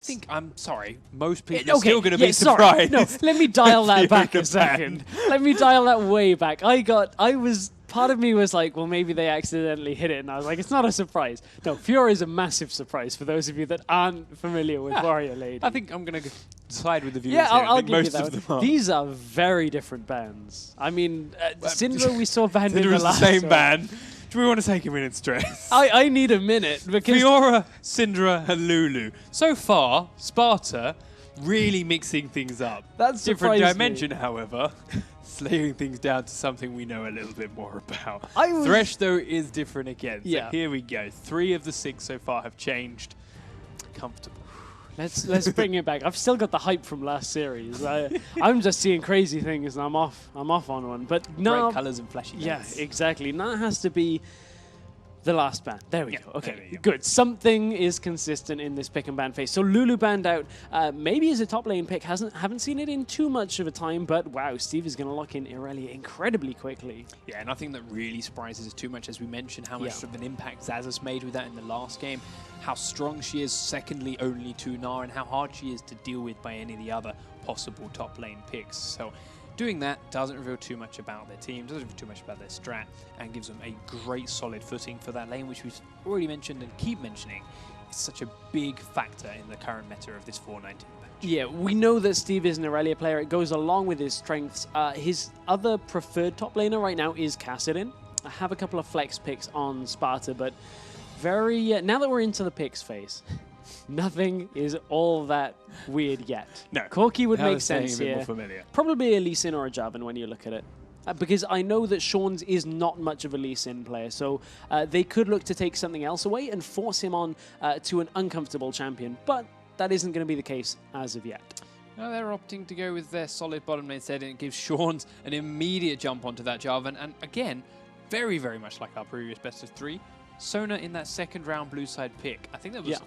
think, I'm sorry, most people are still going to be sorry. surprised. No, let me dial that back a second. Let me dial that way back. Part of me was like, well, maybe they accidentally hit it. And I was like, it's not a surprise. No, Fiora is a massive surprise for those of you that aren't familiar with Warrior Lady. I think I'm going to side with the viewers here. I'll give you that. These are very different bands. I mean, Syndra we saw banned in the last the same band. Do we want to take a minute stress? I need a minute because Fiora, Syndra, and Lulu. So far, Sparta really mixing things up. That's different dimension, however. Slaying things down to something we know a little bit more about. Thresh, though, is different again. So here we go. 3 of the 6 so far have changed. Comfortable. Let's bring it back. I've still got the hype from last series. I'm just seeing crazy things, and I'm off on one. But no, bright colors and flashy lights. Yeah, exactly. Now it has to be the last ban. There we go. Okay, good. Something is consistent in this pick and ban phase. So Lulu banned out. Maybe as a top lane pick. Haven't seen it in too much of a time, but wow, Steve is going to lock in Irelia incredibly quickly. Yeah, nothing that really surprises us too much, as we mentioned how much of an impact Zazas made with that in the last game, how strong she is, secondly only to Gnar, and how hard she is to deal with by any of the other possible top lane picks. So doing that doesn't reveal too much about their team, doesn't reveal too much about their strat, and gives them a great solid footing for that lane, which we've already mentioned and keep mentioning. It's such a big factor in the current meta of this 419 patch. Yeah, we know that Steve is an Irelia player. It goes along with his strengths. His other preferred top laner right now is Kassadin. I have a couple of flex picks on Sparta, but now that we're into the picks phase, nothing is all that weird yet. No. Corki would make sense here. More familiar. Probably a Lee Sin or a Jarvan when you look at it. Because I know that Sean's is not much of a Lee Sin player, so they could look to take something else away and force him on to an uncomfortable champion, but that isn't going to be the case as of yet. No, they're opting to go with their solid bottom lane instead, and it gives Sean's an immediate jump onto that Jarvan, and again, very, very much like our previous best of 3, Sona in that second round blue side pick. I think that was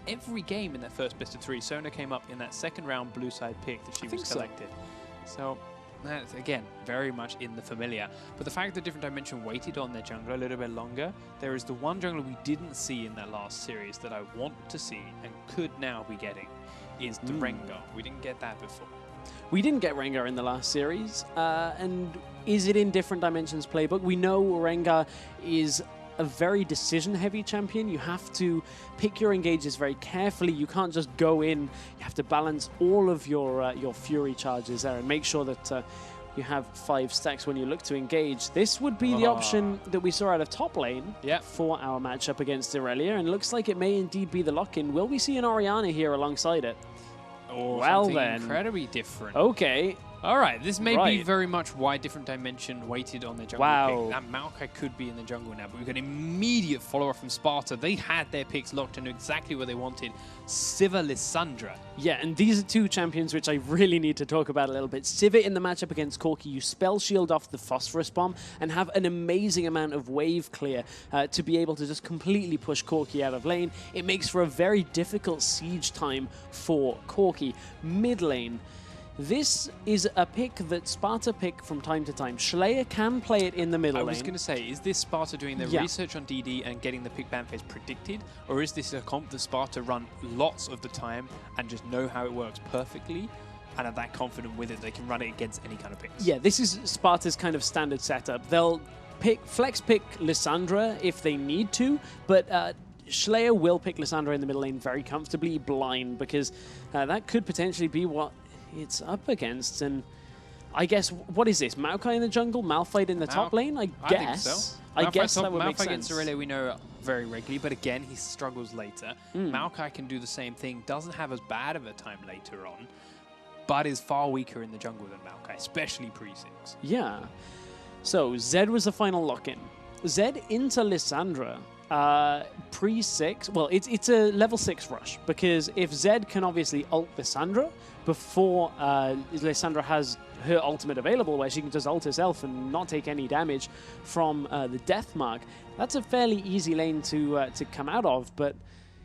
every game in that first best of 3. Sona came up in that second round blue side pick that she was selected. So that's, again, very much in the familiar. But the fact that Different Dimension waited on their jungler a little bit longer, there is the one jungler we didn't see in that last series that I want to see and could now be getting, is the Rengar. We didn't get that before. We didn't get Rengar in the last series. And is it in Different Dimensions playbook? We know Rengar is a very decision-heavy champion. You have to pick your engages very carefully. You can't just go in. You have to balance all of your Fury charges there and make sure that you have 5 stacks when you look to engage. This would be the option that we saw out of top lane for our matchup against Irelia, and looks like it may indeed be the lock-in. Will we see an Orianna here alongside it? Or well something then, incredibly different. Okay. All right, this may be very much why Different Dimension waited on their jungle pick. That Maokai could be in the jungle now, but we've got an immediate follow-up from Sparta. They had their picks locked and knew exactly what they wanted. Siva Lissandra. Yeah, and these are 2 champions which I really need to talk about a little bit. Siva in the matchup against Corki, you spell shield off the Phosphorus Bomb and have an amazing amount of wave clear to be able to just completely push Corki out of lane. It makes for a very difficult siege time for Corki. Mid lane, this is a pick that Sparta pick from time to time. Schleyer can play it in the middle lane. I was going to say, is this Sparta doing their research on DD and getting the pick ban phase predicted? Or is this a comp that Sparta run lots of the time and just know how it works perfectly and are that confident with it they can run it against any kind of picks? Yeah, this is Sparta's kind of standard setup. They'll flex pick Lissandra if they need to, but Schleyer will pick Lissandra in the middle lane very comfortably blind, because that could potentially be what it's up against. And I guess, what is this? Maokai in the jungle, Malphite in the top lane? I guess. Think so. I guess that would make sense. Malphite against Irelia we know very regularly, but again, he struggles later. Maokai can do the same thing, doesn't have as bad of a time later on, but is far weaker in the jungle than Maokai, especially pre-6. Yeah. So, Zed was the final lock-in. Zed into Lissandra. Pre-6, well, it's a level 6 rush, because if Zed can obviously ult Lissandra before Lissandra has her ultimate available, where she can just ult herself and not take any damage from the death mark, that's a fairly easy lane to come out of. But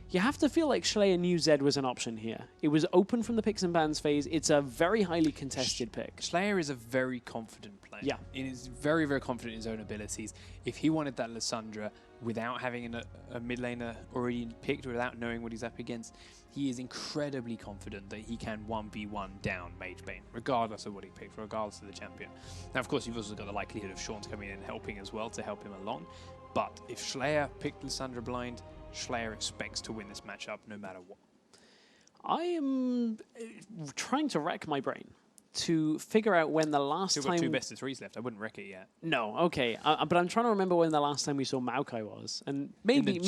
you have to feel like Schleyer knew Zed was an option here. It was open from the picks and bans phase. It's a very highly contested pick. Schleyer is a very confident player. lane. Yeah. He is very, very confident in his own abilities. If he wanted that Lissandra without having a mid laner already picked, without knowing what he's up against, he is incredibly confident that he can 1v1 down Mage Bane, regardless of what he picked, regardless of the champion. Now, of course, you've also got the likelihood of Sean's coming in and helping as well to help him along. But if Schleyer picked Lissandra blind, Schleyer expects to win this matchup no matter what. I am trying to rack my brain to figure out when the last Still time... got 2 best of 3s left. I wouldn't wreck it yet. No, okay. But I'm trying to remember when the last time we saw Maokai was. And maybe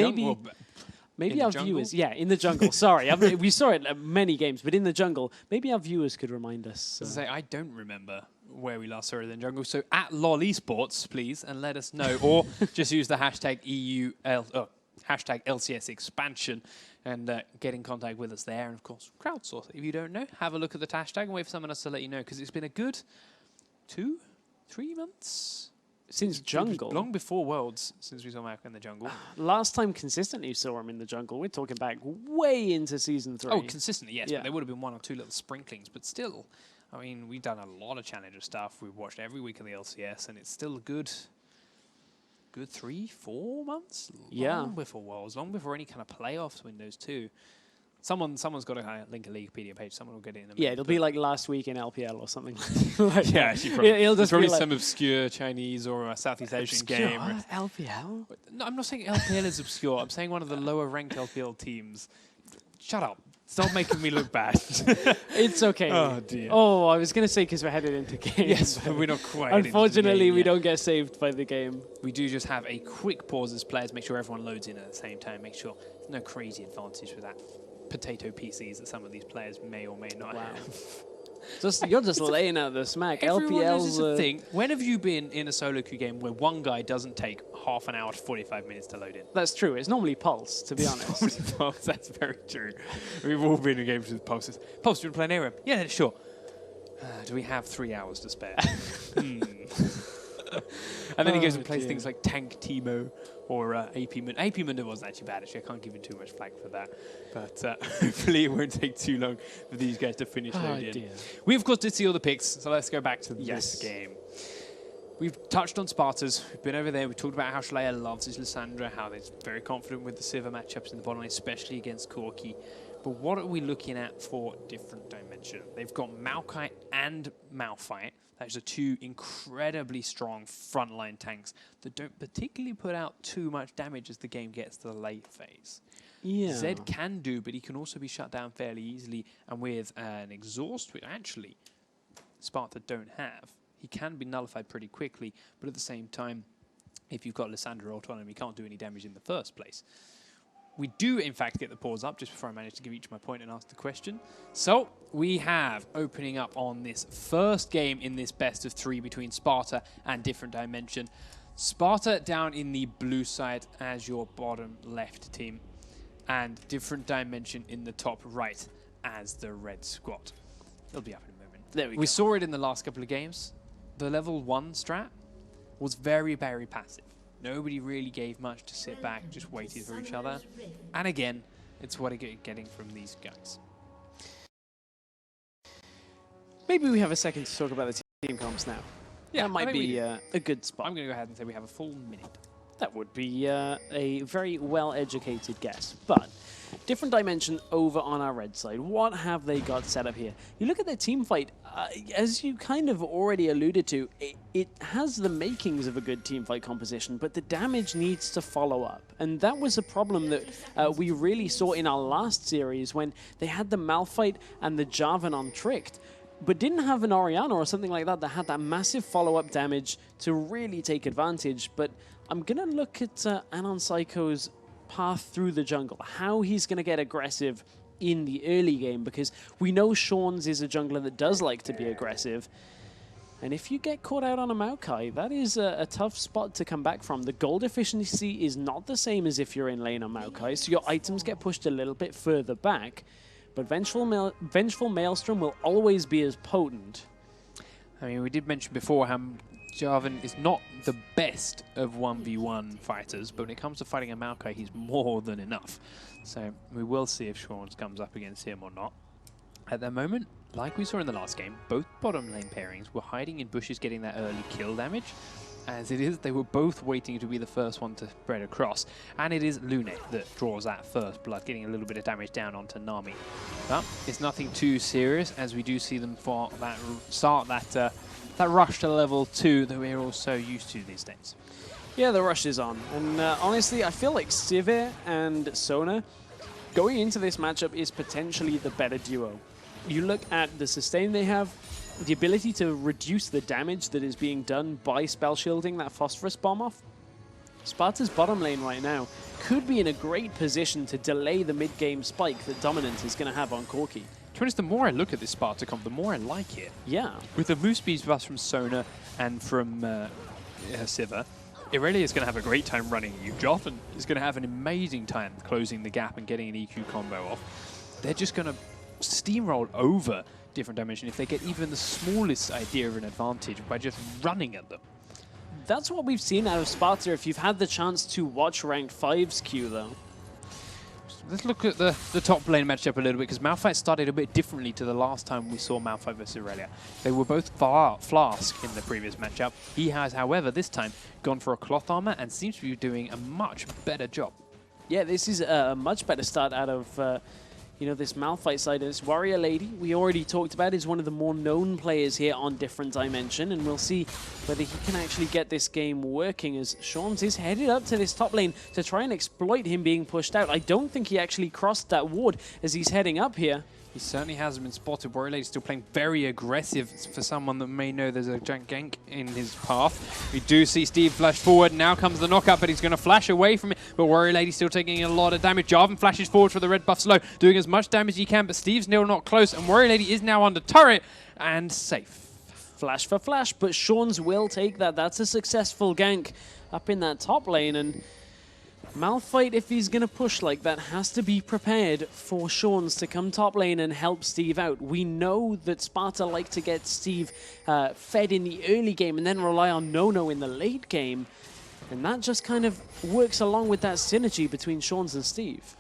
our viewers... Yeah, in the jungle. Sorry. We saw it at many games, but in the jungle, maybe our viewers could remind us. As I say, I don't remember where we last saw it in the jungle. So at LOL eSports, please, and let us know. Or just use the hashtag hashtag LCS expansion and get in contact with us there. And of course, crowdsource. If you don't know, have a look at the hashtag and wait for someone else to let you know, because it's been a good 2-3 months since jungle. Long before Worlds since we saw Malcolm in the jungle. Last time consistently saw him in the jungle, we're talking back way into Season 3. Oh, consistently, yes. Yeah. But there would have been 1 or 2 little sprinklings. But still, I mean, we've done a lot of Challenger stuff. We've watched every week of the LCS, and it's still a good 3-4 months, long before Worlds, long before any kind of playoffs windows too. Someone's got to link a Wikipedia page. Someone will get it in. Yeah, it'll be like last week in LPL or something. Yeah, actually, probably. It'll just probably be like some obscure Chinese or Southeast Asian game. LPL? No, I'm not saying LPL is obscure. I'm saying one of the lower ranked LPL teams. Shut up. Stop making me look bad. It's okay. Oh, dear. Oh, I was going to say because we're headed into game. Yes, but we're not quite. Unfortunately, we don't get saved by the game. We do just have a quick pause as players, make sure everyone loads in at the same time, make sure there's no crazy advantage with that potato PCs that some of these players may or may not have. You're just laying out the smack. LPL's a thing. When have you been in a solo queue game where one guy doesn't take half an hour to 45 minutes to load in? That's true. It's normally Pulse, to be honest. Pulse, that's very true. We've all been in games with Pulses. Pulse, do you want to play an ARAM? Yeah, sure. Do we have 3 hours to spare? And then he goes and plays things like Tank Timo or AP Mundo. AP Mundo wasn't actually bad, actually. I can't give him too much flack for that. But hopefully it won't take too long for these guys to finish loading. We, of course, did see all the picks, so let's go back to this game. We've touched on Spartas. We've been over there. We talked about how Schleyer loves his Lissandra, how they're very confident with the Sivir matchups in the bottom lane, especially against Corki. But what are we looking at for different dimension? They've got Maokai and Malphite. Those are 2 incredibly strong frontline tanks that don't particularly put out too much damage as the game gets to the late phase. Yeah. Zed can do, but he can also be shut down fairly easily. And with an exhaust, which actually Sparta don't have, he can be nullified pretty quickly. But at the same time, if you've got Lissandra ult on him, he can't do any damage in the first place. We do, in fact, get the pause up just before I manage to give each my point and ask the question. So we have opening up on this first game in this best of 3 between Sparta and Different Dimension. Sparta down in the blue side as your bottom left team, and Different Dimension in the top right as the red squad. It'll be up in a moment. There we go. We saw it in the last couple of games. The level 1 strat was very, very passive. Nobody really gave much to sit back, just waited for each other. And again, it's what you're getting from these guys. Maybe we have a second to talk about the team comps now. Yeah, that might be a good spot. I'm going to go ahead and say we have a full minute. That would be a very well-educated guess. But Different Dimension over on our red side. What have they got set up here? You look at their team fight, as you kind of already alluded to, it has the makings of a good team fight composition, but the damage needs to follow up. And that was a problem that we really saw in our last series when they had the Malphite and the Jarvan on Tricked, but didn't have an Orianna or something like that had that massive follow-up damage to really take advantage. But I'm going to look at Anon Psycho's path through the jungle, how he's going to get aggressive in the early game, because we know Sean's is a jungler that does like to be aggressive. And if you get caught out on a Maokai, that is a tough spot to come back from. The gold efficiency is not the same as if you're in lane on Maokai, so your items get pushed a little bit further back. But Vengeful Maelstrom will always be as potent. I mean, we did mention before how Jarvan is not the best of 1v1 fighters, but when it comes to fighting a Maokai, he's more than enough. So we will see if Sean comes up against him or not. At the moment, like we saw in the last game, both bottom lane pairings were hiding in bushes getting that early kill damage. As it is, they were both waiting to be the first one to spread across. And it is Lune that draws that first blood, getting a little bit of damage down onto Nami. But it's nothing too serious, as we do see them for that start that rush to level 2 that we're all so used to these days. Yeah, the rush is on. And honestly, I feel like Sivir and Sona going into this matchup is potentially the better duo. You look at the sustain they have, the ability to reduce the damage that is being done by spell shielding that phosphorus bomb off. Sparta's bottom lane right now could be in a great position to delay the mid-game spike that Dominant is going to have on Corki. To be honest, the more I look at this Sparta comp, the more I like it. Yeah. With the move speeds buffs from Sona and from Sivir, Irelia is going to have a great time running you. Joffin is going to have an amazing time closing the gap and getting an EQ combo off. They're just going to steamroll over different dimension if they get even the smallest idea of an advantage by just running at them. That's what we've seen out of Sparta if you've had the chance to watch Ranked 5's queue, though. Let's look at the top lane matchup a little bit, because Malphite started a bit differently to the last time we saw Malphite versus Irelia. They were both Flask in the previous matchup. He has, however, this time gone for a cloth armor and seems to be doing a much better job. Yeah, this is a much better start out of this Malphite side. This Warrior Lady, we already talked about, is one of the more known players here on Different Dimension, and we'll see whether he can actually get this game working, as Shawns is headed up to this top lane to try and exploit him being pushed out. I don't think he actually crossed that ward as he's heading up here. He certainly hasn't been spotted. Warrior Lady's still playing very aggressive for someone that may know there's a giant gank in his path. We do see Steve flash forward. Now comes the knockup, but he's going to flash away from it. But Warrior Lady still taking a lot of damage. Jarvan flashes forward for the red buff slow, doing as much damage as he can, but Steve's still not close, and Warrior Lady is now under turret and safe. Flash for flash, but Shawns will take that. That's a successful gank up in that top lane, and Malphite, if he's going to push like that, has to be prepared for Shawns to come top lane and help Steve out. We know that Sparta like to get Steve fed in the early game and then rely on Nono in the late game. And that just kind of works along with that synergy between Shawns and Steve.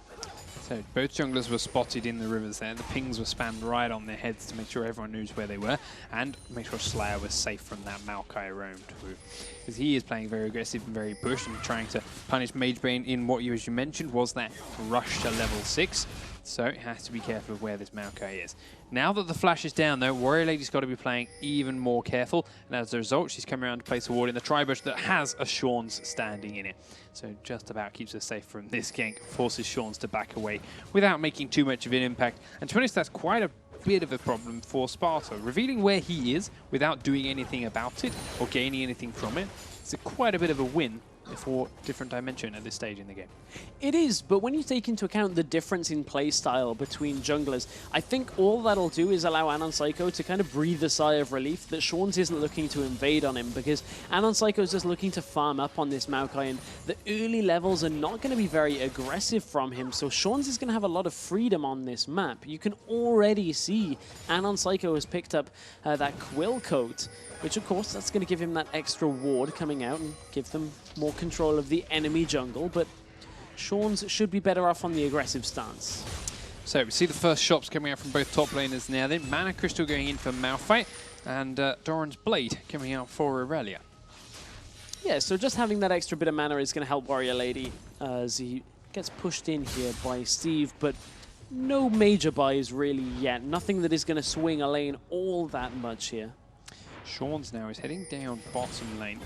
So both junglers were spotted in the rivers there. The pings were spammed right on their heads to make sure everyone knows where they were, and make sure Slayer was safe from that Maokai roam too. Because he is playing very aggressive and very push and trying to punish Magebane in what you, as you mentioned, was that rush to level 6. So it has to be careful of where this Maokai is. Now that the flash is down though, Warrior Lady's got to be playing even more careful, and as a result she's coming around to place a ward in the tri-bush that has a Shawns standing in it. So just about keeps her safe from this gank, forces Shawns to back away without making too much of an impact. And to be honest, that's quite a bit of a problem for Sparta. Revealing where he is without doing anything about it or gaining anything from it is quite a bit of a win for Different Dimension at this stage in the game. It is, but when you take into account the difference in play style between junglers, I think all that'll do is allow Anon Psycho to kind of breathe a sigh of relief that Shawns isn't looking to invade on him, because Anon Psycho is just looking to farm up on this Maokai, and the early levels are not going to be very aggressive from him, so Shawns is going to have a lot of freedom on this map. You can already see Anon Psycho has picked up that Quill Coat, which of course that's going to give him that extra ward coming out and give them more control of the enemy jungle, but Shawns should be better off on the aggressive stance. So we see the first shots coming out from both top laners now then. Mana Crystal going in for Malphite, and Doran's Blade coming out for Irelia. Yeah, so just having that extra bit of mana is going to help Warrior Lady as he gets pushed in here by Steve, but no major buys really yet. Nothing that is going to swing a lane all that much here. Shawns now is heading down bottom lane,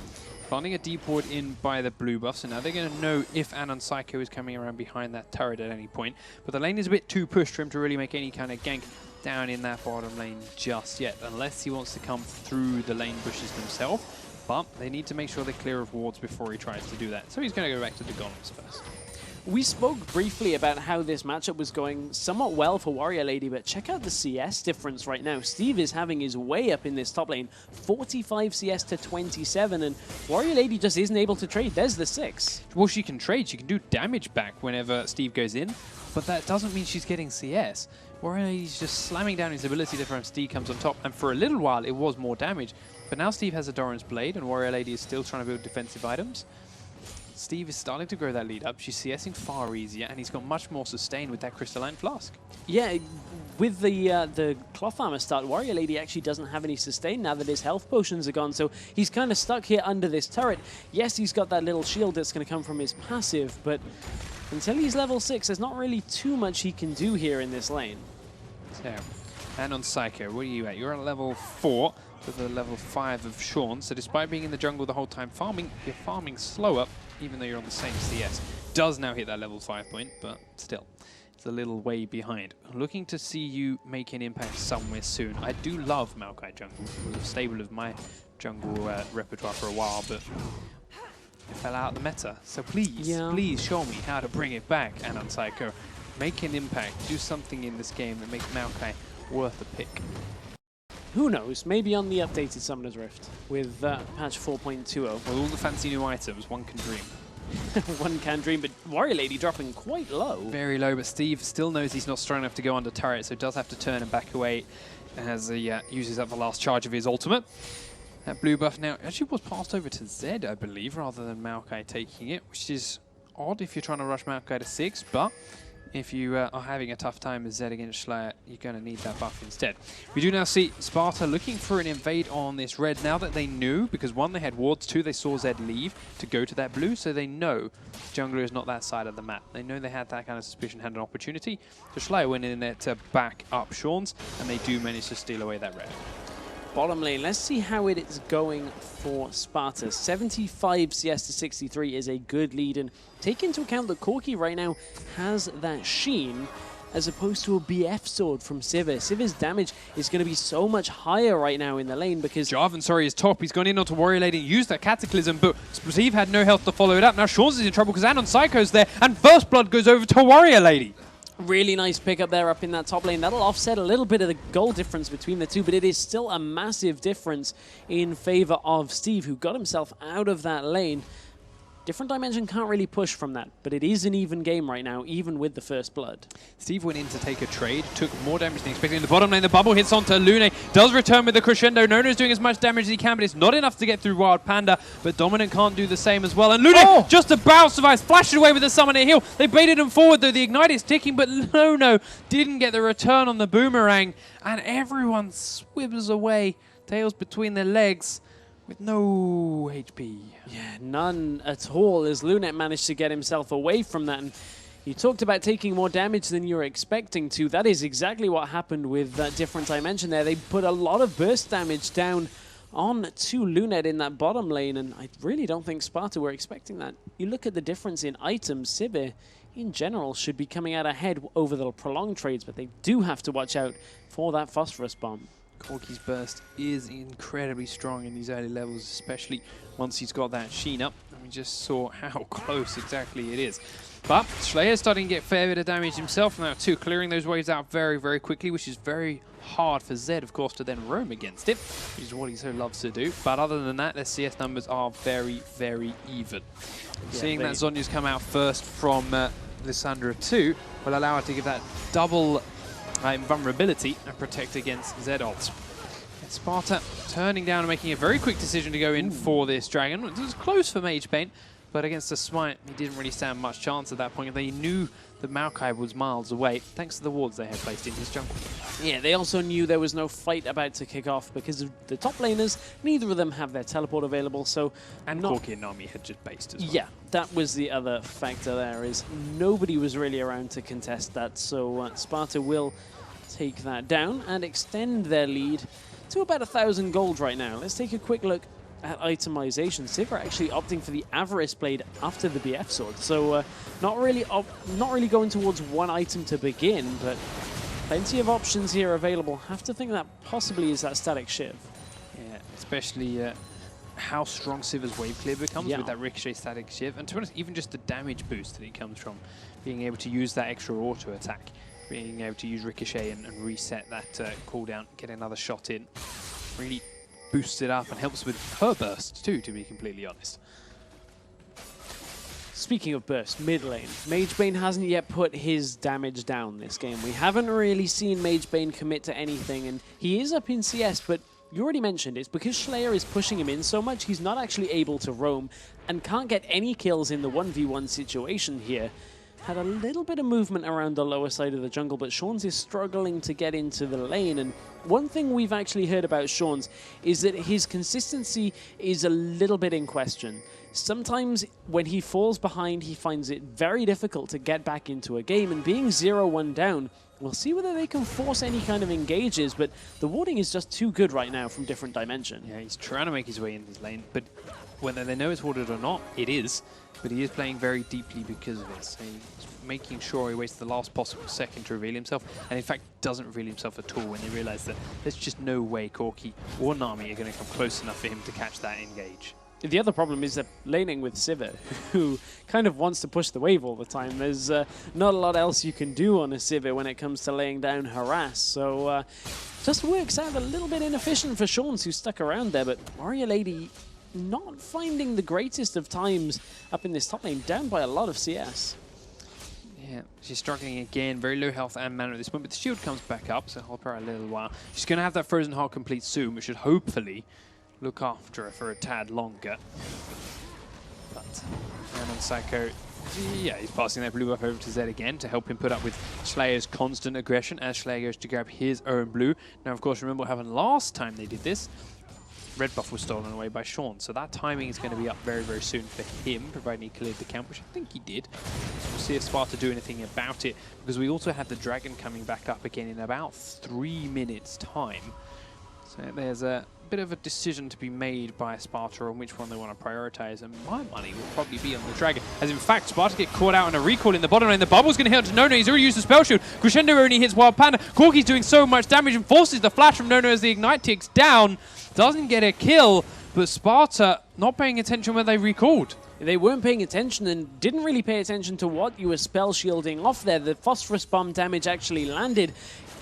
finding a deep ward in by the blue buff, so now they're going to know if Anon Psycho is coming around behind that turret at any point. But the lane is a bit too pushed for him to really make any kind of gank down in that bottom lane just yet, unless he wants to come through the lane bushes himself. But they need to make sure they're clear of wards before he tries to do that. So he's going to go back to the golems first. We spoke briefly about how this matchup was going somewhat well for Warrior Lady, but check out the CS difference right now. Steve is having his way up in this top lane, 45 CS to 27, and Warrior Lady just isn't able to trade. There's the 6. Well, she can trade. She can do damage back whenever Steve goes in, but that doesn't mean she's getting CS. Warrior Lady's just slamming down his ability different when Steve comes on top, and for a little while it was more damage. But now Steve has a Doran's Blade, and Warrior Lady is still trying to build defensive items. Steve is starting to grow that lead up. She's CSing far easier, and he's got much more sustain with that crystalline flask. Yeah, with the cloth armor start, Warrior Lady actually doesn't have any sustain now that his health potions are gone, so he's kind of stuck here under this turret. Yes, he's got that little shield that's going to come from his passive, but until he's level 6, there's not really too much he can do here in this lane. So, and on Psycho, where are you at? You're at level 4 with the level 5 of Sean, so despite being in the jungle the whole time farming, you're farming slower, even though you're on the same CS. Does now hit that level 5 point, but still, it's a little way behind. Looking to see you make an impact somewhere soon. I do love Maokai jungle. It was a staple of my jungle repertoire for a while, but it fell out of the meta. So please, please show me how to bring it back, Anon Psycho. Make an impact, do something in this game that makes Maokai worth a pick. Who knows? Maybe on the updated Summoner's Rift with patch 4.20. With all the fancy new items, one can dream. One can dream, but Warrior Lady dropping quite low. Very low, but Steve still knows he's not strong enough to go under turret, so does have to turn and back away as he uses up the last charge of his ultimate. That blue buff now actually was passed over to Zed, I believe, rather than Maokai taking it, which is odd if you're trying to rush Maokai to 6, but if you are having a tough time with Zed against Slayer, you're going to need that buff instead. We do now see Sparta looking for an invade on this red now that they knew, because 1, they had wards, 2, they saw Zed leave to go to that blue, so they know jungler is not that side of the map. They know they had that kind of suspicion, had an opportunity. So Slayer went in there to back up Sean's, and they do manage to steal away that red. Bottom lane, let's see how it is going for Sparta. 75 CS to 63 is a good lead, and take into account that Corki right now has that sheen as opposed to a BF sword from Sivir. Sivir's damage is going to be so much higher right now in the lane because Jarvan, sorry, is top. He's gone in onto Warrior Lady and used that Cataclysm, but Steve had no health to follow it up. Now Sean's is in trouble because Anon Psycho's there, and First Blood goes over to Warrior Lady. Really nice pickup there up in that top lane. That'll offset a little bit of the goal difference between the two, but it is still a massive difference in favor of Steve, who got himself out of that lane. Different Dimension can't really push from that, but it is an even game right now, even with the First Blood. Steve went in to take a trade, took more damage than expected in the bottom lane. The bubble hits onto Lune, does return with the crescendo. Nono's doing as much damage as he can, but it's not enough to get through Wild Panda, but Dominant can't do the same as well. And Lune just about survives, flashed away with the Summoner heal. They baited him forward, though the Ignite is ticking, but Nono didn't get the return on the Boomerang, and everyone swivels away, tails between their legs, with no HP. Yeah, none at all, as Lunette managed to get himself away from that. And you talked about taking more damage than you were expecting to. That is exactly what happened with that Different Dimension there. They put a lot of burst damage down on to Lunette in that bottom lane, and I really don't think Sparta were expecting that. You look at the difference in items, Sivir in general should be coming out ahead over the prolonged trades, but they do have to watch out for that Phosphorus Bomb. Corki's burst is incredibly strong in these early levels, especially once he's got that sheen up. And we just saw how close exactly it is. But Slayer's starting to get a fair bit of damage himself now too, clearing those waves out very, very quickly, which is very hard for Zed, of course, to then roam against it, which is what he so loves to do. But other than that, their CS numbers are very, very even. Yeah, seeing that Zhonya's come out first from Lissandra 2 will allow her to give that double invulnerability and protect against Zed ult. Sparta turning down and making a very quick decision to go in for this dragon. It was close for Mage Bane, but against the smite, he didn't really stand much chance at that point. They knew that Maokai was miles away, thanks to the wards they had placed in his jungle. Yeah, they also knew there was no fight about to kick off because of the top laners. Neither of them have their teleport available, so... And Corki and Nami had just based as well. Yeah, that was the other factor there, is nobody was really around to contest that, so Sparta will take that down and extend their lead to about 1,000 gold right now. Let's take a quick look at itemization. Sivir actually opting for the Avarice Blade after the BF Sword, so not really going towards one item to begin, but plenty of options here available. Have to think that possibly is that Static Shiv. Yeah, especially how strong Sivir's wave clear becomes with that Ricochet Static Shiv, and to be honest, even just the damage boost that it comes from being able to use that extra auto attack, being able to use Ricochet and reset that cooldown, get another shot in, really boosts it up and helps with her burst too, to be completely honest. Speaking of burst, mid lane, Mage Bane hasn't yet put his damage down this game. We haven't really seen Mage Bane commit to anything, and he is up in CS, but you already mentioned, it's because Slayer is pushing him in so much, he's not actually able to roam and can't get any kills in the 1v1 situation here. Had a little bit of movement around the lower side of the jungle, but Sean's is struggling to get into the lane. And one thing we've actually heard about Sean's is that his consistency is a little bit in question. Sometimes when he falls behind, he finds it very difficult to get back into a game, and being 0-1 down, we'll see whether they can force any kind of engages, but the warding is just too good right now from Different Dimension. Yeah, he's trying to make his way in this lane, but whether they know it's warded or not, it is. But he is playing very deeply because of it. So he's making sure he wastes the last possible second to reveal himself, and in fact doesn't reveal himself at all when they realize that there's just no way Corki or Nami are going to come close enough for him to catch that engage. The other problem is that laning with Sivir, who kind of wants to push the wave all the time. There's not a lot else you can do on a Sivir when it comes to laying down harass. So just works out a little bit inefficient for Sean's, who's stuck around there. But Warrior Lady not finding the greatest of times up in this top lane, down by a lot of CS. Yeah, she's struggling again, very low health and mana at this point, but the shield comes back up, so help her a little while. She's going to have that Frozen Heart complete soon, which should hopefully look after her for a tad longer. But Anon Psycho, yeah, he's passing that blue buff over to Zed again to help him put up with Slayer's constant aggression as Slayer goes to grab his own blue. Now, of course, remember what happened last time they did this. Red buff was stolen away by Sean, so that timing is going to be up very, very soon for him, providing he cleared the camp, which I think he did. So we'll see if Sparta do anything about it, because we also have the Dragon coming back up again in about 3 minutes' time. So there's a bit of a decision to be made by Sparta on which one they want to prioritize, and my money will probably be on the Dragon. As in fact, Sparta get caught out on a recall in the bottom lane. The bubble's going to hit onto Nono. He's already used the spell shield. Crescendo only hits Wild Panda. Corki's doing so much damage and forces the flash from Nono as the Ignite ticks down. Doesn't get a kill, but Sparta not paying attention when they recalled. They weren't paying attention and didn't really pay attention to what you were spell shielding off there. The phosphorus bomb damage actually landed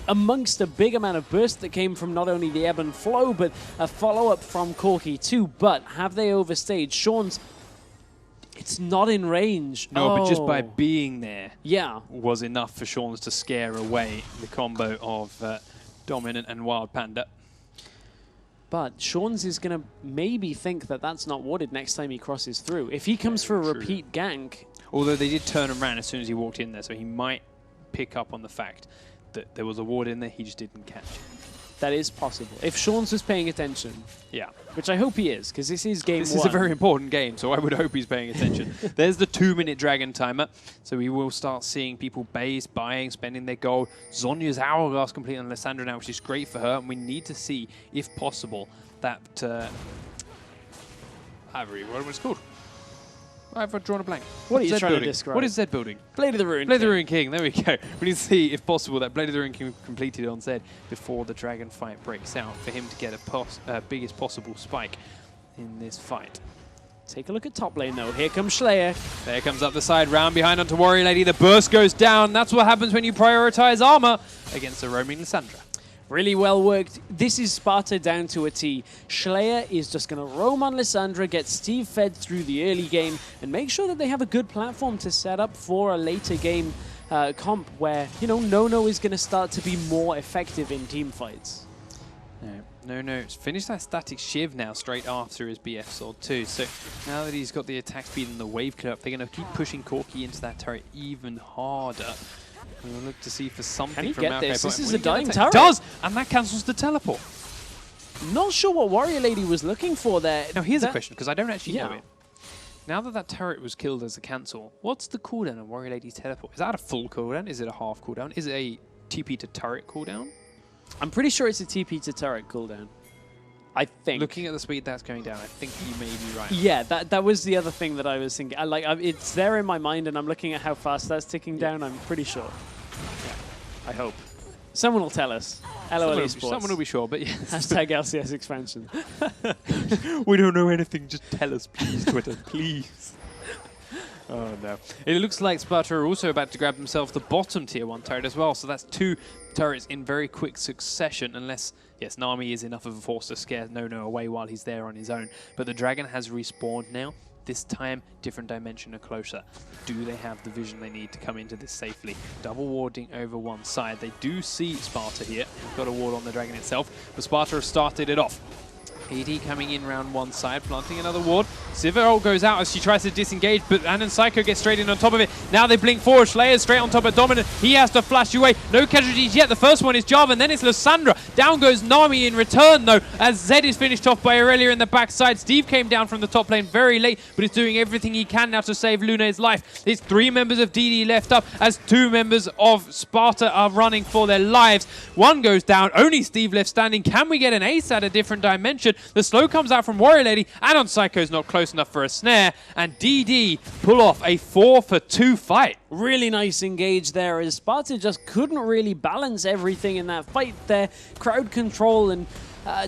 amongst a big amount of burst that came from not only the ebb and flow, but a follow-up from Corki too. But have they overstayed? Sean's, it's not in range. No, but just by being there, yeah, was enough for Sean's to scare away the combo of Dominant and Wild Panda. But Sean's is going to maybe think that that's not warded next time he crosses through. If he comes for a repeat gank... Although they did turn around as soon as he walked in there, so he might pick up on the fact that there was a ward in there, he just didn't catch it. That is possible. If Sean's was paying attention. Yeah. Which I hope he is, because this is game one. This is a very important game, so I would hope he's paying attention. There's the 2-minute Dragon timer, so we will start seeing people base, buying, spending their gold. Zonya's Hourglass complete on Lissandra now, which is great for her, and we need to see, if possible, that... I forget what it's called. I've drawn a blank. What are you trying to describe? What is Zed building? Blade of the Ruined King. Blade of the Ruined King, there we go. We need to see, if possible, that Blade of the Ruined King completed on Zed before the Dragon fight breaks out, for him to get a biggest possible spike in this fight. Take a look at top lane, though. Here comes Slayer. There comes up the side, round behind onto Warrior Lady. The burst goes down. That's what happens when you prioritize armor against a roaming Lissandra. Really well worked. This is Sparta down to a T. Slayer is just going to roam on Lissandra, get Steve fed through the early game, and make sure that they have a good platform to set up for a later game comp where, you know, Nono is going to start to be more effective in team fights. Nono's finished that static shiv now straight after his BF sword too. So now that he's got the attack speed and the wave clear up, they're going to keep pushing Corki into that turret even harder. We'll look to see for something from Maokai. This is a dying turret. It does, and that cancels the teleport. Not sure what Warrior Lady was looking for there. Now here's a question, because I don't actually know it. Now that turret was killed as a cancel, what's the cooldown on Warrior Lady's teleport? Is that a full cooldown? Is it a half cooldown? Is it a TP to turret cooldown? I'm pretty sure it's a TP to turret cooldown. I think. Looking at the speed that's going down, I think you may be right. Yeah, that was the other thing that I was thinking. It's there in my mind, and I'm looking at how fast that's ticking down. I'm pretty sure. Yeah, I hope. Someone will tell us. LOL eSports. Someone will be sure, but yes. Hashtag LCS expansion. We don't know anything. Just tell us, please, Twitter, please. Oh, no. It looks like Sparta are also about to grab themselves the bottom tier 1 turret as well. So that's 2 turrets in very quick succession, unless, yes, Nami is enough of a force to scare Nono away while he's there on his own. But the Dragon has respawned now. This time, different dimension are closer. Do they have the vision they need to come into this safely? Double warding over one side. They do see Sparta here. Got a ward on the Dragon itself, but Sparta have started it off. AD coming in round one side, planting another ward. Sivir goes out as she tries to disengage, but Anon Psycho gets straight in on top of it. Now they blink forward. Schleier's straight on top of Dominant. He has to flash away. No casualties yet. The first one is Java, and then it's Lysandra. Down goes Nami in return, though, as Zed is finished off by Aurelia in the backside. Steve came down from the top lane very late, but is doing everything he can now to save Lune's life. It's 3 members of DD left up, as 2 members of Sparta are running for their lives. One goes down. Only Steve left standing. Can we get an ace at a different dimension? The slow comes out from Warrior Lady. Anon Psycho's not close enough for a snare, and DD pull off a 4-for-2 fight. Really nice engage there, as Sparta just couldn't really balance everything in that fight there. Crowd control and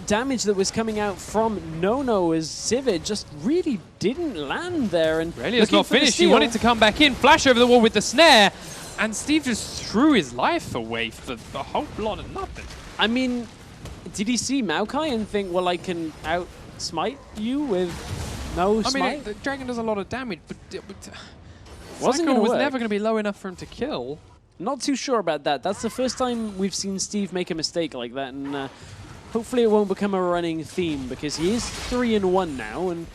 damage that was coming out from Nono as Sivir just really didn't land there. And Aurelia's not finished. He wanted to come back in, flash over the wall with the snare, and Steve just threw his life away for a whole lot of nothing. I mean, did he see Maokai and think, well, I can out-smite you with no smite? I mean, the Dragon does a lot of damage, but Wasn't Psycho was work. never going to be low enough for him to kill. Not too sure about that. That's the first time we've seen Steve make a mistake like that, and hopefully it won't become a running theme, because he is 3-1 now, and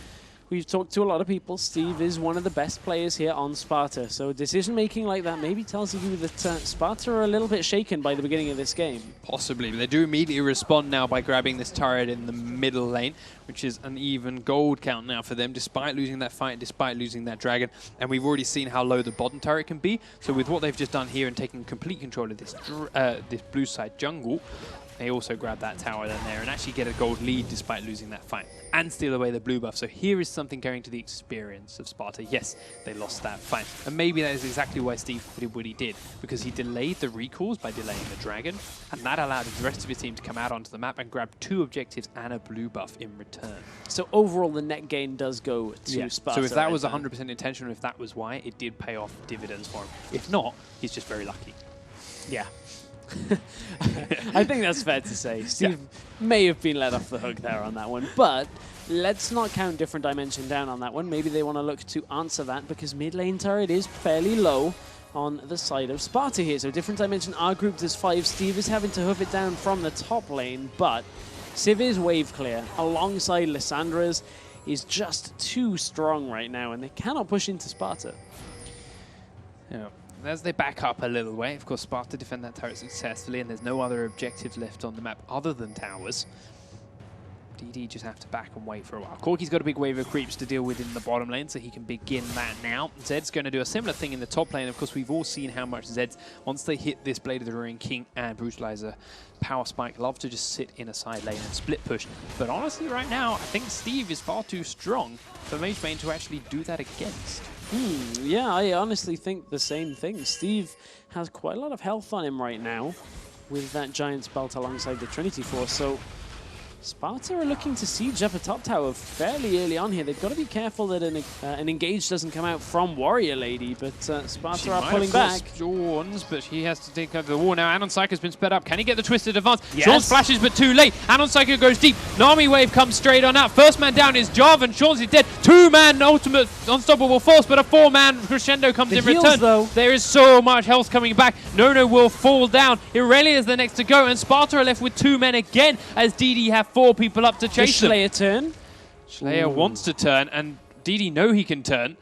we've talked to a lot of people. Steve is one of the best players here on Sparta, so decision-making like that maybe tells you that Sparta are a little bit shaken by the beginning of this game. Possibly, but they do immediately respond now by grabbing this turret in the middle lane, which is an even gold count now for them, despite losing that fight, despite losing that Dragon. And we've already seen how low the bottom turret can be, so with what they've just done here and taking complete control of this, this blue side jungle, they also grab that tower down there and actually get a gold lead despite losing that fight and steal away the blue buff. So here is something going to the experience of Sparta. Yes, they lost that fight. And maybe that is exactly why Steve did what he did, because he delayed the recalls by delaying the Dragon, and that allowed the rest of his team to come out onto the map and grab 2 objectives and a blue buff in return. So overall, the net gain does go to Sparta. So if that was 100% intentional, if that was why, it did pay off dividends for him. If not, he's just very lucky. Yeah. I think that's fair to say. Steve may have been let off the hook there on that one, but let's not count different dimension down on that one. Maybe they want to look to answer that, because mid lane turret is fairly low on the side of Sparta here. So different dimension are grouped as 5. Steve is having to hoof it down from the top lane, but Sivir's wave clear alongside Lysandra's is just too strong right now, and they cannot push into Sparta. Yeah. As they back up a little way, of course, Sparta defend that turret successfully, and there's no other objectives left on the map other than towers. DD just have to back and wait for a while. Corki's got a big wave of creeps to deal with in the bottom lane, so he can begin that now. Zed's going to do a similar thing in the top lane. Of course, we've all seen how much Zed's, once they hit this Blade of the Ruin King and Brutalizer Power Spike, love to just sit in a side lane and split push. But honestly, right now, I think Steve is far too strong for Mage Bane to actually do that against. Yeah, I honestly think the same thing. Steve has quite a lot of health on him right now with that Giant's Belt alongside the Trinity Force, so Sparta are looking to siege up a top tower fairly early on here. They've got to be careful that an engage doesn't come out from Warrior Lady, but Sparta are pulling back. Jawns, but he has to take over the wall now. Anon Psycho's been sped up. Can he get the twisted advance? Yes. Jawns flashes, but too late. Anon Psycho goes deep. Nami wave comes straight on out. First man down is Jarvan, and Jawns is dead. 2-man ultimate unstoppable force, but a 4-man crescendo comes in return. Though. There is so much health coming back. Nono will fall down. Irelia is the next to go, and Sparta are left with 2 men again, as DD have 4 people up to chase them. Schleier turn. Schleier wants to turn, and DD know he can turn.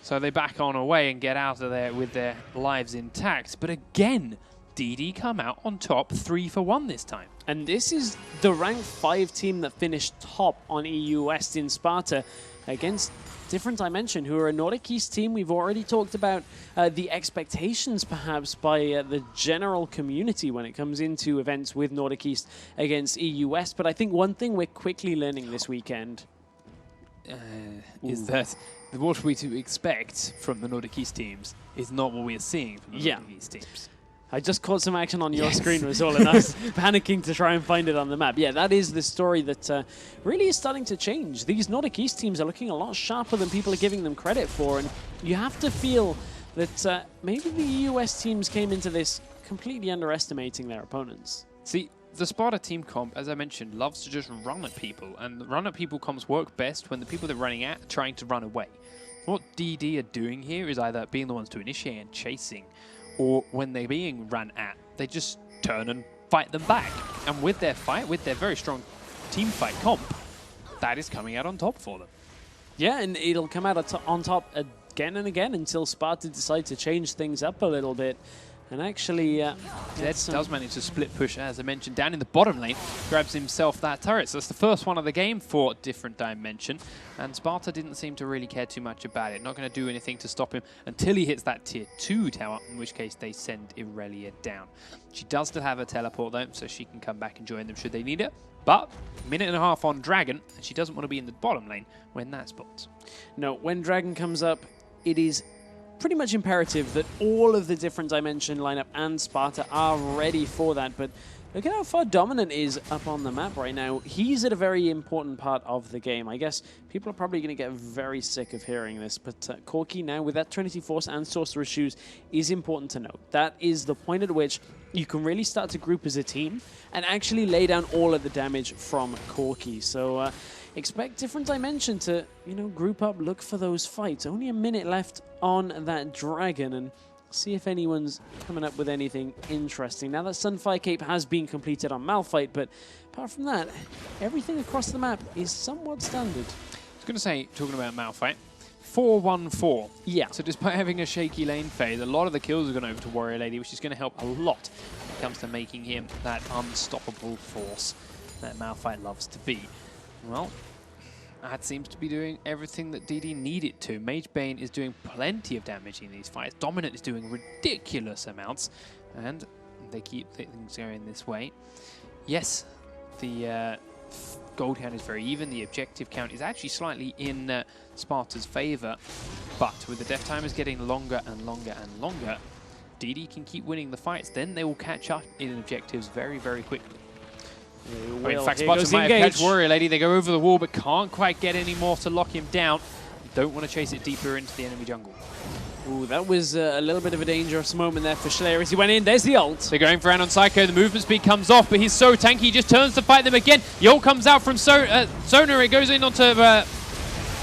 So they back on away and get out of there with their lives intact. But again, DD come out on top 3-for-1 this time. And this is the rank 5 team that finished top on EU West in Sparta against Different Dimension, who are a Nordic East team. We've already talked about the expectations, perhaps, by the general community when it comes into events with Nordic East against EU West. But I think one thing we're quickly learning this weekend is that what we to expect from the Nordic East teams is not what we are seeing from the Nordic East teams. I just caught some action on your screen, was all in us panicking to try and find it on the map. Yeah, that is the story that really is starting to change. These Nordic East teams are looking a lot sharper than people are giving them credit for, and you have to feel that maybe the US teams came into this completely underestimating their opponents. See, the Sparta team comp, as I mentioned, loves to just run at people, and run at people comps work best when the people they're running at are trying to run away. What DD are doing here is either being the ones to initiate and chasing, or when they're being run at, they just turn and fight them back. And with their fight, with their very strong team fight comp, that is coming out on top for them. Yeah, and it'll come out on top again and again until Sparta decide to change things up a little bit. And actually, Zed does manage to split push, as I mentioned, down in the bottom lane, grabs himself that turret. So that's the first one of the game for Different Dimension. And Sparta didn't seem to really care too much about it. Not going to do anything to stop him until he hits that tier 2 tower, in which case they send Irelia down. She does still have a teleport though, so she can come back and join them should they need it. But a minute and a half on Dragon, and she doesn't want to be in the bottom lane when that spawns. No, when Dragon comes up, it is pretty much imperative that all of the Different Dimension lineup and Sparta are ready for that. But look at how far Dominant is up on the map right now. He's at a very important part of the game. I guess people are probably going to get very sick of hearing this, but Corki now with that Trinity Force and Sorcerer's Shoes is important to note. That is the point at which you can really start to group as a team and actually lay down all of the damage from Corki. So expect Different Dimension to, group up, look for those fights. Only a minute left on that Dragon, and see if anyone's coming up with anything interesting. Now that Sunfire Cape has been completed on Malphite, but apart from that, everything across the map is somewhat standard. I was going to say, talking about Malphite, 4-1-4. Yeah. So despite having a shaky lane phase, a lot of the kills are going over to Warrior Lady, which is going to help a lot when it comes to making him that unstoppable force that Malphite loves to be. Well, that seems to be doing everything that DD needed to. Mage Bane is doing plenty of damage in these fights. Dominant is doing ridiculous amounts, and they keep things going this way. Yes, the gold count is very even. The objective count is actually slightly in Sparta's favor, but with the death timers getting longer and longer and longer, DD can keep winning the fights. Then they will catch up in objectives very, very quickly. In fact, Sparta might have catch Warrior Lady. They go over the wall, but can't quite get any more to lock him down. Don't want to chase it deeper into the enemy jungle. Ooh, that was a little bit of a dangerous moment there for Schleyer as he went in. There's the ult. They're going for Anon Psycho. The movement speed comes off, but he's so tanky. He just turns to fight them again. The ult comes out from Sonar. It goes in onto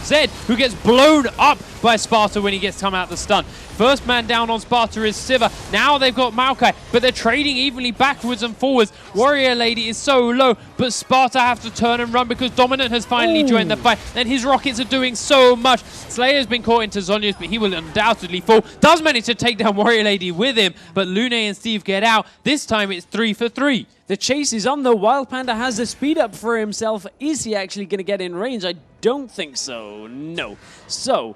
Zed, who gets blown up by Sparta when he gets come out the stun. First man down on Sparta is Siva. Now they've got Maokai, but they're trading evenly backwards and forwards. Warrior Lady is so low, but Sparta have to turn and run because Dominant has finally joined the fight, and his rockets are doing so much. Slayer's been caught into Zhonya's, but he will undoubtedly fall. Does manage to take down Warrior Lady with him, but Lune and Steve get out. This time it's 3 for 3. The chase is on, though. Wild Panda has the speed up for himself. Is he actually going to get in range? I don't think so. No. So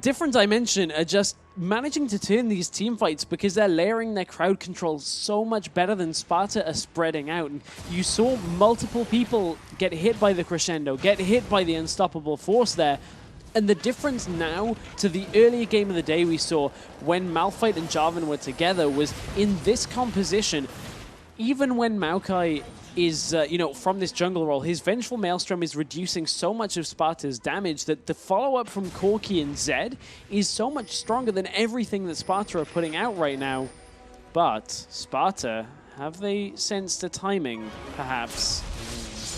Different Dimension are just managing to turn these team fights because they're layering their crowd control so much better than Sparta are spreading out. And you saw multiple people get hit by the crescendo, get hit by the unstoppable force there. And the difference now to the earlier game of the day we saw when Malphite and Jarvan were together was in this composition, even when Maokai is, from this jungle role, his Vengeful Maelstrom is reducing so much of Sparta's damage that the follow-up from Corki and Zed is so much stronger than everything that Sparta are putting out right now. But Sparta, have they sensed the timing, perhaps?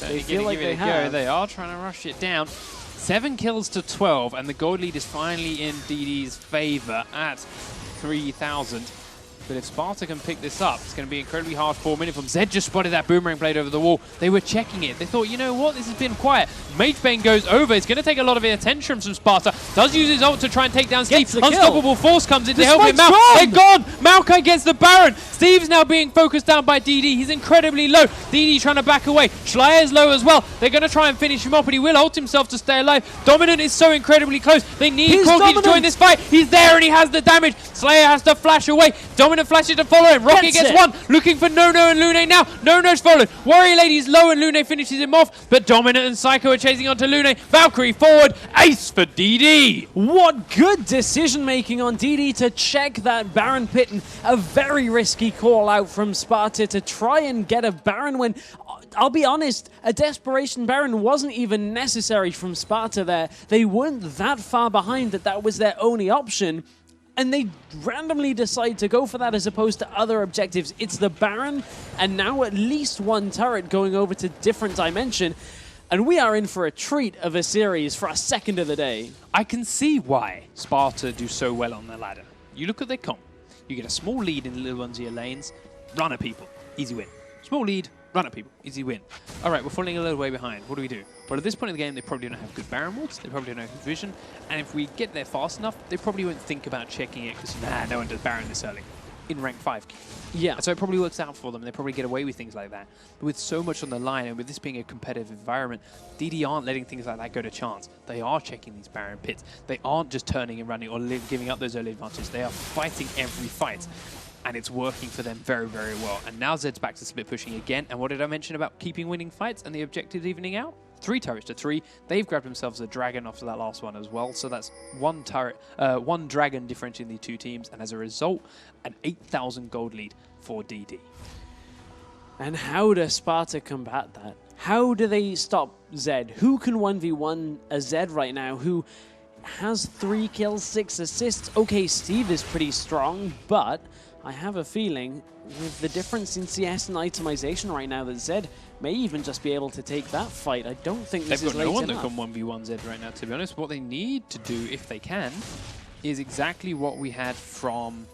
They feel like they have. They are trying to rush it down. 7 kills to 12, and the gold lead is finally in DD's favor at 3,000. But if Sparta can pick this up, it's going to be incredibly hard 4 minutes from Zed. Just spotted that boomerang blade over the wall. They were checking it. They thought, you know what, this has been quiet. Mage Bane goes over. It's going to take a lot of attention from Sparta. Does use his ult to try and take down Steve. Unstoppable Force comes in to help him out. They're gone. Maokai gets the Baron. Steve's now being focused down by DD. He's incredibly low. DD trying to back away. Schleier's low as well. They're going to try and finish him off, but he will ult himself to stay alive. Dominant is so incredibly close. They need Corki to join this fight. He's there and he has the damage. Slayer has to flash away. Dominant flashes to follow him. Rocket gets one. Looking for Nono and Lune now. Nono's followed. Warrior Lady's low and Lune finishes him off, but Dominant and Psycho are chasing onto Lune. Valkyrie forward. Ace for DD. What good decision making on DD to check that Baron pit, and a very risky call out from Sparta to try and get a Baron when, I'll be honest, a desperation Baron wasn't even necessary from Sparta there. They weren't that far behind that was their only option. and they randomly decide to go for that as opposed to other objectives. It's the Baron, and now at least one turret going over to different dimension. And we are in for a treat of a series for our second of the day. I can see why Sparta do so well on the ladder. You look at their comp. You get a small lead in the little ones of your lanes, run at people, easy win. Small lead, run at people, easy win. All right, we're falling a little way behind. What do we do? Well, at this point in the game, they probably don't have good Baron wards. They probably don't have good vision. And if we get there fast enough, they probably won't think about checking it because, no one does Baron this early. In rank 5. Yeah. So it probably works out for them. They probably get away with things like that. But with so much on the line, and with this being a competitive environment, DD aren't letting things like that go to chance. They are checking these Baron pits. They aren't just turning and running or giving up those early advantages. They are fighting every fight. And it's working for them very, very well. And now Zed's back to split pushing again. And what did I mention about keeping winning fights and the objectives evening out? 3 turrets to 3. They've grabbed themselves a dragon after that last one as well. So that's one dragon differentiating the two teams. And as a result, an 8,000 gold lead for DD. And how does Sparta combat that? How do they stop Zed? Who can 1v1 a Zed right now who has 3 kills, 6 assists? Okay, Steve is pretty strong, but I have a feeling with the difference in CS and itemization right now that Zed may even just be able to take that fight. I don't think this is late enough. They've got no one that can 1v1 Zed right now, to be honest. What they need to do, if they can, is exactly what we had from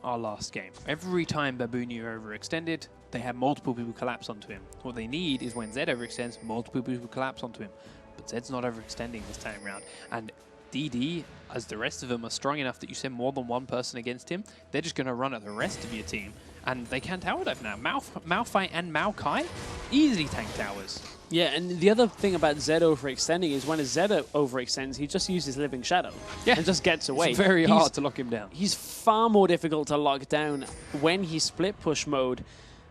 our last game. Every time Babunia overextended, they had multiple people collapse onto him. What they need is when Zed overextends, multiple people collapse onto him. But Zed's not overextending this time around. And DD, as the rest of them, are strong enough that you send more than one person against him, they're just going to run at the rest of your team. And they can tower dive now. Malphite and Maokai easily tank towers. Yeah, and the other thing about Zed overextending is when a Zed overextends, he just uses Living Shadow and just gets away. It's very hard to lock him down. He's far more difficult to lock down when he's split push mode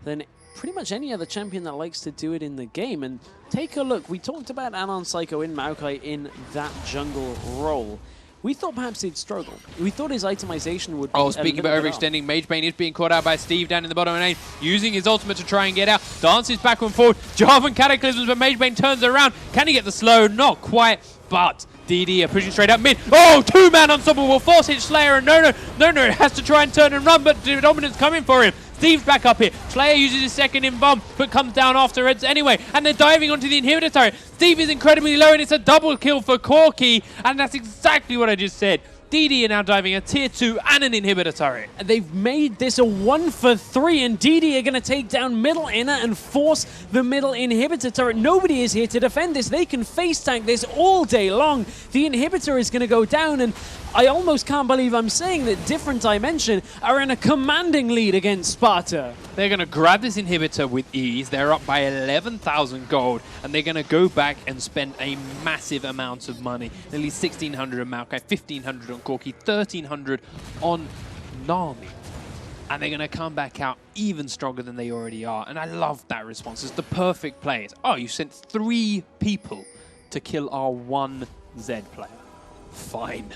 than pretty much any other champion that likes to do it in the game. And take a look. We talked about Anon Psycho in Maokai in that jungle role. We thought perhaps he'd struggle. We thought his itemization would be speaking about overextending, Magebane is being caught out by Steve down in the bottom lane, using his ultimate to try and get out. Dances backward and forward. Jarvan Cataclysms, but Magebane turns around. Can he get the slow? Not quite, but DD are pushing straight up mid. Oh, 2-man unstoppable force hit Slayer, and no, has to try and turn and run, but Dominant's coming for him. Steve's back up here. Slayer uses his second in bomb, but comes down afterwards anyway. And they're diving onto the inhibitor turret. Steve is incredibly low, and it's a double kill for Corki. And that's exactly what I just said. DD are now diving a tier 2 and an inhibitor turret. And they've made this a 1-for-3, and DD are going to take down middle inner and force the middle inhibitor turret. Nobody is here to defend this. They can face tank this all day long. The inhibitor is going to go down, and I almost can't believe I'm saying that Different Dimension are in a commanding lead against Sparta. They're going to grab this inhibitor with ease. They're up by 11,000 gold, and they're going to go back and spend a massive amount of money. Nearly 1,600 on Maokai, 1,500 on Corki, 1,300 on Nami. And they're going to come back out even stronger than they already are. And I love that response. It's the perfect play. It's, oh, you sent 3 people to kill our 1 Zed player. Fine.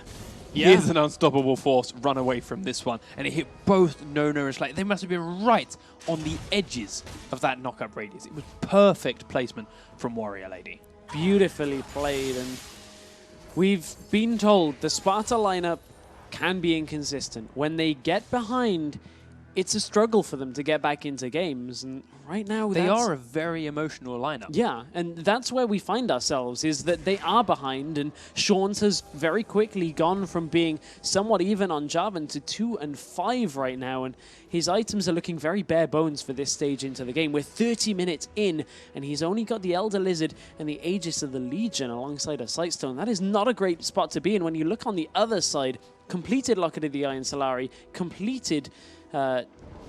Yeah. Here's an unstoppable force. Run away from this one. And it hit both Nono and Slayer. They must have been right on the edges of that knockup radius. It was perfect placement from Warrior Lady. Beautifully played, and we've been told the Sparta lineup can be inconsistent. When they get behind, it's a struggle for them to get back into games, and right now they are a very emotional lineup. Yeah, and that's where we find ourselves, is that they are behind, and Sean's has very quickly gone from being somewhat even on Jarvan to 2 and 5 right now, and his items are looking very bare bones for this stage into the game. We're 30 minutes in, and he's only got the Elder Lizard and the Aegis of the Legion alongside a Sightstone. That is not a great spot to be in. When you look on the other side, completed Locket of the Eye and Solari, completed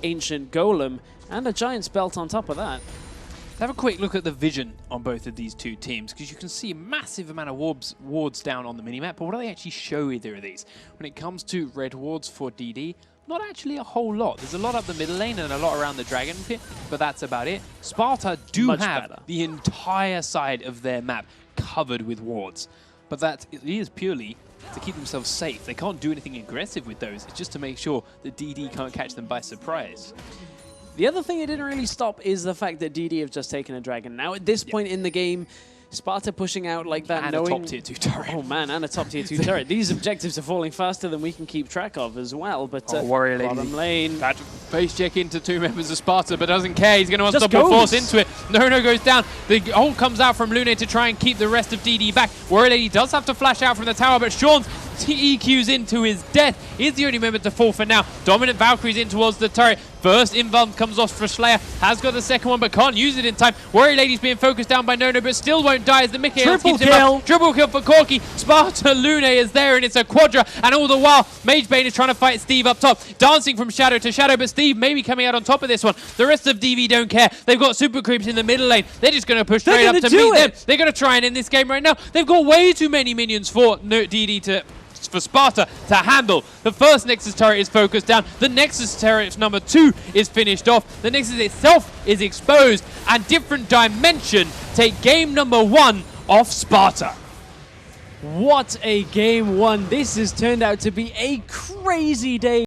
Ancient Golem, and a Giant's Belt on top of that. Have a quick look at the vision on both of these two teams, because you can see a massive amount of wards down on the minimap, but what do they actually show either of these? When it comes to red wards for DD, not actually a whole lot. There's a lot up the middle lane and a lot around the Dragon Pit, but that's about it. Sparta do have the entire side of their map covered with wards, but that is purely to keep themselves safe. They can't do anything aggressive with those. It's just to make sure that DD can't catch them by surprise. The other thing it didn't really stop is the fact that DD have just taken a dragon. Now, at this point in the game, Sparta pushing out like that, And knowing... a top tier 2 turret. Oh man, and a top tier 2 turret. These objectives are falling faster than we can keep track of as well. But Warrior Lady. bottom lane. That face check into 2 members of Sparta, but doesn't care. He's going to Just unstoppable goes. force into it. No goes down. The ult comes out from Lune to try and keep the rest of DD back. Warrior Lady does have to flash out from the tower, but Sean's EQs into his death. Is the only member to fall for now. Dominant Valkyries in towards the turret. First invuln comes off for Slayer. Has got the second one, but can't use it in time. Warrior Lady's being focused down by Nono, but still won't die as the Mickey Triple keeps him kill. up. Triple kill for Corki. Sparta Lune is there, and it's a quadra. And all the while, Magebane is trying to fight Steve up top. Dancing from shadow to shadow, but Steve maybe coming out on top of this one. The rest of DV don't care. They've got super creeps in the middle lane. They're just going to push straight up to meet them. They're going to try and end this game right now. They've got way too many minions for for Sparta to handle. The first Nexus turret is focused down. The Nexus turret number 2 is finished off. The Nexus itself is exposed. And Different Dimension take game number 1 off Sparta. What a game 1. This has turned out to be a crazy day.